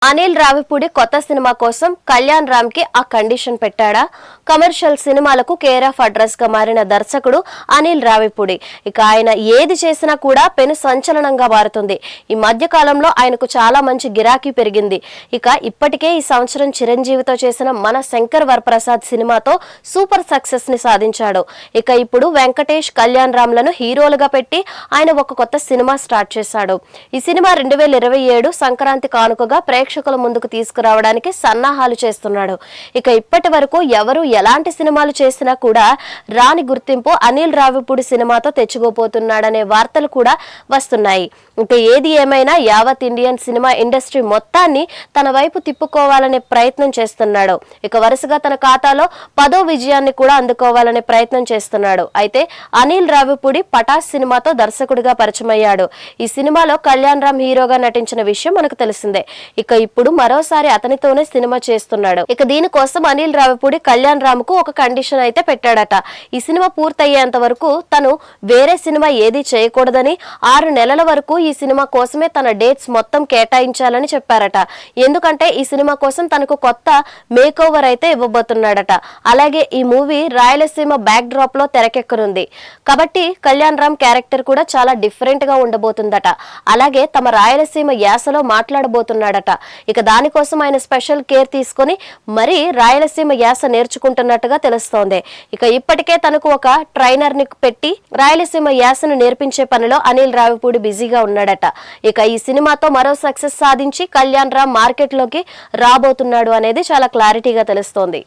అనిల్ రావిపూడి కొత్త సినిమా కోసం కళ్యాణ్ రామ్ కి ఆ కండిషన్ పెట్టాడా? కమర్షియల్ సినిమాలకు కేర్ ఆఫ్ అడ్రస్ గా మారిన దర్శకుడు అనిల్ రావిపూడి. ఇక ఆయన ఏది చేసినా కూడా పెను సంచలనంగా మారుతుంది. ఈ మధ్య కాలంలో ఆయనకు చాలా మంచి గిరాకీ పెరిగింది. ఇక ఇప్పటికే ఈ సంవత్సరం చిరంజీవితో చేసిన మన శంకర్ వరప్రసాద్ సినిమాతో సూపర్ సక్సెస్ ని సాధించాడు. ఇక ఇప్పుడు వెంకటేష్, కళ్యాణ్ రామ్ లను హీరోలుగా పెట్టి ఆయన ఒక కొత్త సినిమా స్టార్ట్ చేశాడు. ఈ సినిమా 2027 సంక్రాంతి కానుకగా ప్రేక్షకుల ముందుకు తీసుకురావడానికి సన్నాహాలు చేస్తున్నాడు. ఇక ఇప్పటి వరకు ఎవరు ఎలాంటి సినిమాలు చేసినా కూడా రాని గుర్తింపు అనిల్ రావిపూడి సినిమాతో తెచ్చుకోబోతున్నాడనే వార్తలు కూడా వస్తున్నాయి. ఇక ఏది ఏమైనా యావత్ ఇండియన్ సినిమా ఇండస్ట్రీ మొత్తాన్ని తన వైపు తిప్పుకోవాలనే ప్రయత్నం చేస్తున్నాడు. ఇక వరుసగా తన ఖాతాలో 10వ విజయాన్ని కూడా అందుకోవాలనే ప్రయత్నం చేస్తున్నాడు. అయితే అనిల్ రావిపూడి పటాస్ సినిమాతో దర్శకుడిగా పరిచయమయ్యాడు. ఈ సినిమాలో కళ్యాణ్ రామ్ హీరోగా నటించిన విషయం మనకు తెలిసిందే. ఇక ఇప్పుడు మరోసారి అతనితోనే సినిమా చేస్తున్నాడు. ఇక దీనికోసం అనిల్ రావిపూడి కళ్యాణ్ రామ్ కు ఒక కండిషన్ అయితే పెట్టాడట. ఈ సినిమా పూర్తయ్యేంత వరకు తను వేరే సినిమా ఏది చేయకూడదని, 6 నెలల వరకు ఈ సినిమా కోసమే తన డేట్స్ మొత్తం కేటాయించాలని చెప్పారట. ఎందుకంటే ఈ సినిమా కోసం తనకు కొత్త మేక్ ఓవర్ అయితే ఇవ్వబోతున్నాడట. అలాగే ఈ మూవీ రాయలసీమ బ్యాక్ డ్రాప్ లో తెరకెక్కనుంది కాబట్టి కళ్యాణ్ రామ్ క్యారెక్టర్ కూడా చాలా డిఫరెంట్ గా ఉండబోతుందట. అలాగే తమ రాయలసీమ యాసలో మాట్లాడబోతున్నాడట. ఇక దానికోసం ఆయన స్పెషల్ కేర్ తీసుకొని మరీ రాయలసీమ యాస నేర్చుకుంటున్నట్టుగా తెలుస్తోంది. ఇక ఇప్పటికే తనకు ఒక ట్రైనర్ ని పెట్టి రాయలసీమ యాసను నేర్పించే పనిలో అనిల్ రావిపూడి బిజీగా ఉన్నాడట. ఇక ఈ సినిమాతో మరో సక్సెస్ సాధించి కళ్యాణ్ రామ్ మార్కెట్ లోకి రాబోతున్నాడు అనేది చాలా క్లారిటీగా తెలుస్తోంది.